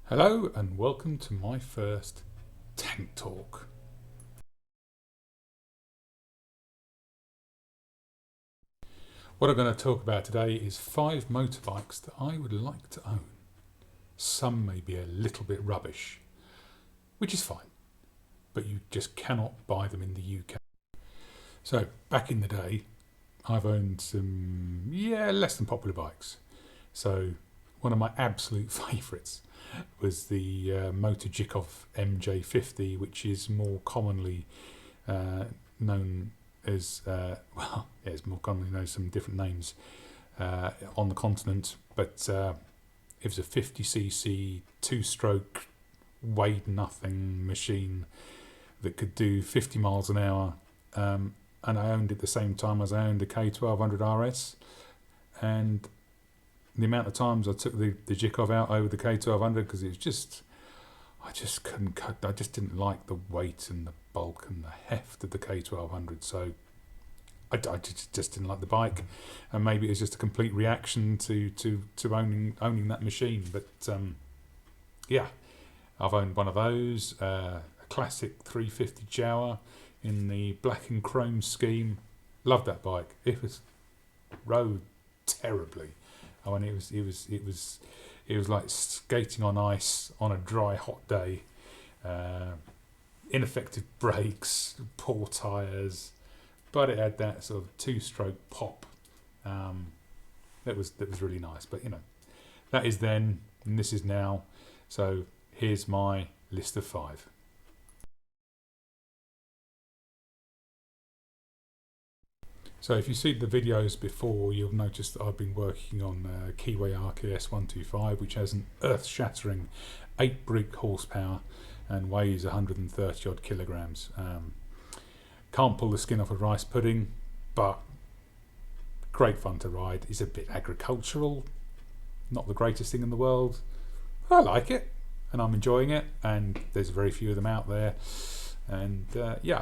Hello and welcome to my first tank talk. What I'm going to talk about today is 5 motorbikes that I would like to own. Some may be a little bit rubbish, which is fine, but you just cannot buy them in the UK. So back in the day, I've owned some, less than popular bikes. So one of my absolute favourites was the Motor Jikov MJ50, which is more commonly known as, it's more commonly known as some different names on the continent, but it was a 50cc, 2-stroke, weighed nothing machine that could do 50 miles an hour, and I owned it at the same time as I owned the K1200 RS, and the amount of times I took the Jikov out over the K1200 because it was just, I just couldn't cut. I just didn't like the weight and the bulk and the heft of the K1200. So I just didn't like the bike, and maybe it was just a complete reaction to owning that machine. But I've owned one of those, a classic 350 Jawa in the black and chrome scheme. Loved that bike. It rode terribly. I mean, it was like skating on ice on a dry, hot day. Ineffective brakes, poor tyres, but it had that sort of 2-stroke pop. That was really nice. But that is then, and this is now. So here's my list of 5. So if you see the videos before, you'll notice that I've been working on Keeway RKS125, which has an earth-shattering 8 brake horsepower and weighs 130 odd kilograms. Can't pull the skin off a rice pudding, but great fun to ride. It's a bit agricultural, not the greatest thing in the world. I like it, and I'm enjoying it, and there's very few of them out there. And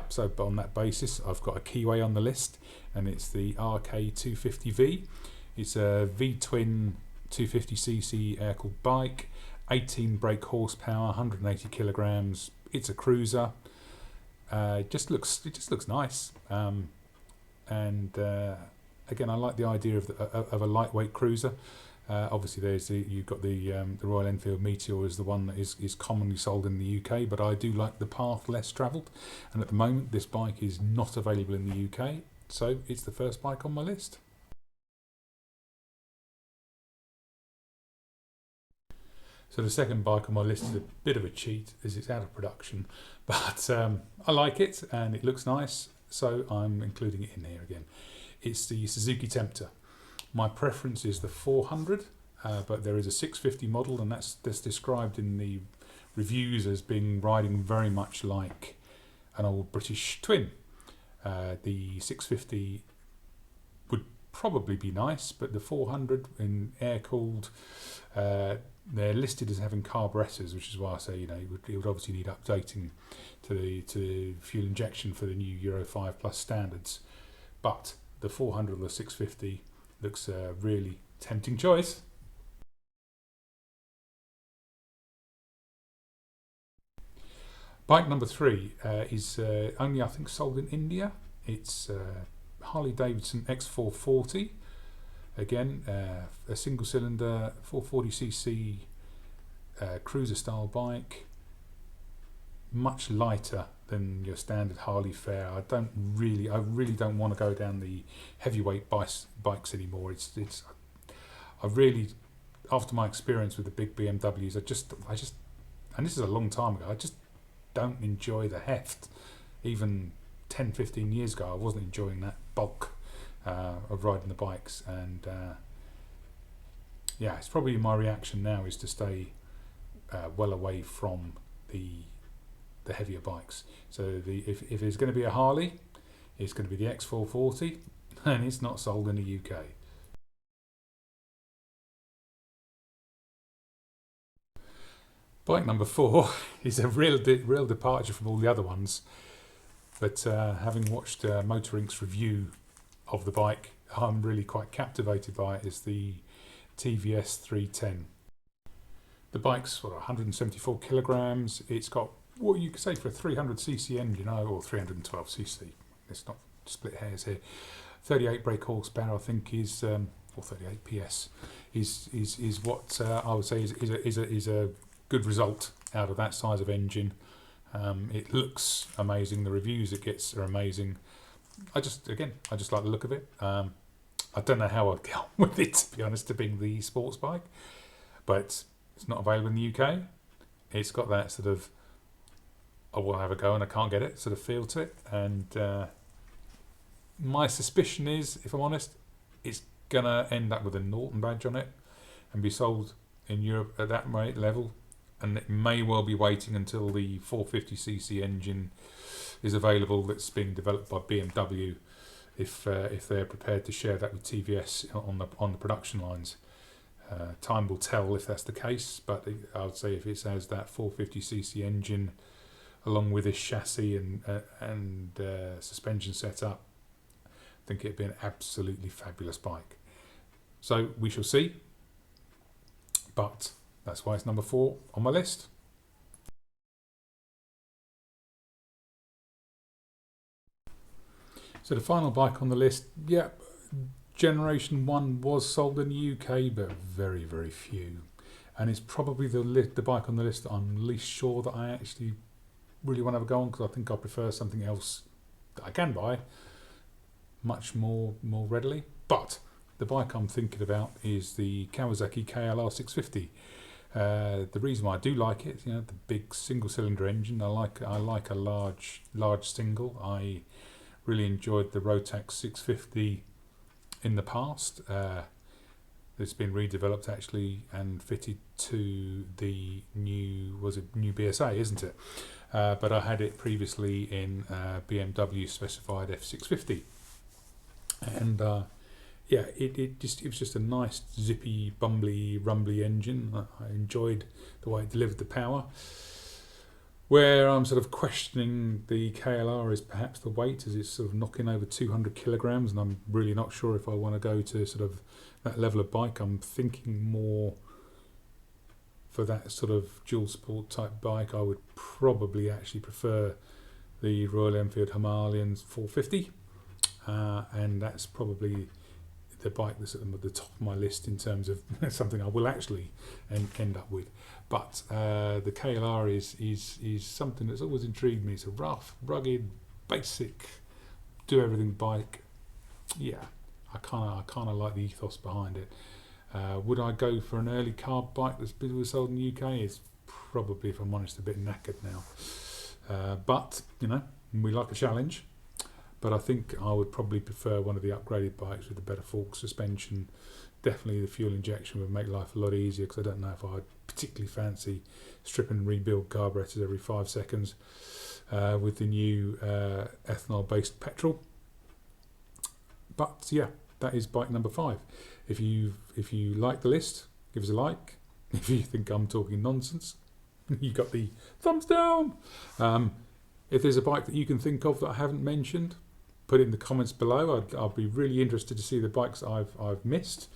so on that basis, I've got a Keeway on the list, and it's the RK250V. It's a V-twin 250cc air-cooled bike, 18 brake horsepower, 180 kilograms. It's a cruiser. It just looks nice. Again, I like the idea of a lightweight cruiser. Obviously, you've got the Royal Enfield Meteor is the one that is commonly sold in the UK, but I do like the path less travelled, and at the moment this bike is not available in the UK, so it's the first bike on my list. So the second bike on my list is a bit of a cheat as it's out of production, but I like it and it looks nice, so I'm including it in here again. It's the Suzuki Tempter. My preference is the 400, but there is a 650 model, and that's described in the reviews as riding very much like an old British twin. The 650 would probably be nice, but the 400 in air-cooled, they're listed as having carburetors, which is why I say it would obviously need updating to the fuel injection for the new Euro 5 Plus standards. But the 400 or the 650 looks a really tempting choice. Bike number 3 is only, I think, sold in India. It's Harley Davidson X440. Again, a single cylinder 440cc cruiser style bike. Much lighter than your standard Harley fare. I really don't want to go down the heavyweight bikes anymore. I really, after my experience with the big BMWs, I just, and this is a long time ago, I just don't enjoy the heft. Even 10-15 years ago, I wasn't enjoying that bulk of riding the bikes, and it's probably my reaction now is to stay well away from the heavier bikes. So if there's going to be a Harley, it's going to be the X440, and it's not sold in the UK. Bike number 4 is a real departure from all the other ones, but having watched Motor Inc.'s review of the bike, I'm really quite captivated by it. Is the TVS 310. The bike's 174 kilograms. It's got what you could say for a 300cc engine, or 312cc. Let's not split hairs here. 38 brake horsepower, I think, is or 38 PS is what I would say is a good result out of that size of engine. It looks amazing. The reviews it gets are amazing. I just like the look of it. I don't know how I'd get on with it, to be honest, to being the sports bike, but it's not available in the UK. It's got that sort of, I want to have a go and I can't get it sort of feel to it. And my suspicion is, if I'm honest, it's going to end up with a Norton badge on it and be sold in Europe at that rate level. And it may well be waiting until the 450cc engine is available that's being developed by BMW, if they're prepared to share that with TVS on the production lines. Time will tell if that's the case, but I would say if it has that 450cc engine along with this chassis and suspension setup, I think it'd be an absolutely fabulous bike. So we shall see, but that's why it's number 4 on my list. So the final bike on the list, Generation 1 was sold in the UK, but very, very few. And it's probably the bike on the list that I'm least sure that I actually really want to have a go on, because I think I prefer something else that I can buy much more readily. But the bike I'm thinking about is the Kawasaki KLR650. The reason why I do like it, the big single-cylinder engine. I like a large single. I really enjoyed the Rotax 650 in the past. It's been redeveloped actually and fitted to the new BSA, isn't it? But I had it previously in BMW specified F650, and it was just a nice zippy, bumbly, rumbly engine. I enjoyed the way it delivered the power. Where I'm sort of questioning the KLR is perhaps the weight, as it's sort of knocking over 200 kilograms, and I'm really not sure if I want to go to sort of that level of bike. I'm thinking more for that sort of dual sport type bike. I would probably actually prefer the Royal Enfield Himalayan 450, and that's probably the bike that's at the top of my list in terms of something I will actually end up with. But the KLR is something that's always intrigued me. It's a rough, rugged, basic, do everything bike. Yeah, I kind of like the ethos behind it. Would I go for an early carb bike that's been sold in the UK? It's probably, if I'm honest, a bit knackered now. But we like a challenge. But I think I would probably prefer one of the upgraded bikes with the better fork suspension. Definitely the fuel injection would make life a lot easier, because I don't know if I'd particularly fancy strip and rebuild carburetors every 5 seconds with the new ethanol-based petrol. But yeah, that is bike number 5. If you like the list, give us a like. If you think I'm talking nonsense, you got the thumbs down. If there's a bike that you can think of that I haven't mentioned, put it in the comments below. I'll be really interested to see the bikes I've missed,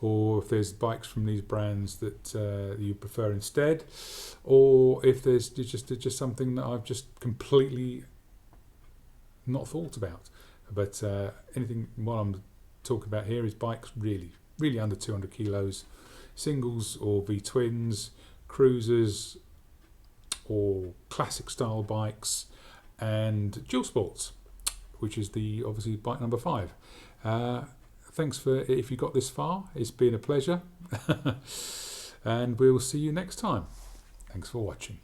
or if there's bikes from these brands that you prefer instead, or if there's just something that I've just completely not thought about. But anything what I'm talking about here is bikes really under 200 kilos, singles or V-twins, cruisers or classic style bikes, and dual sports, which is obviously bike number 5. Thanks if you got this far. It's been a pleasure. And we'll see you next time. Thanks for watching.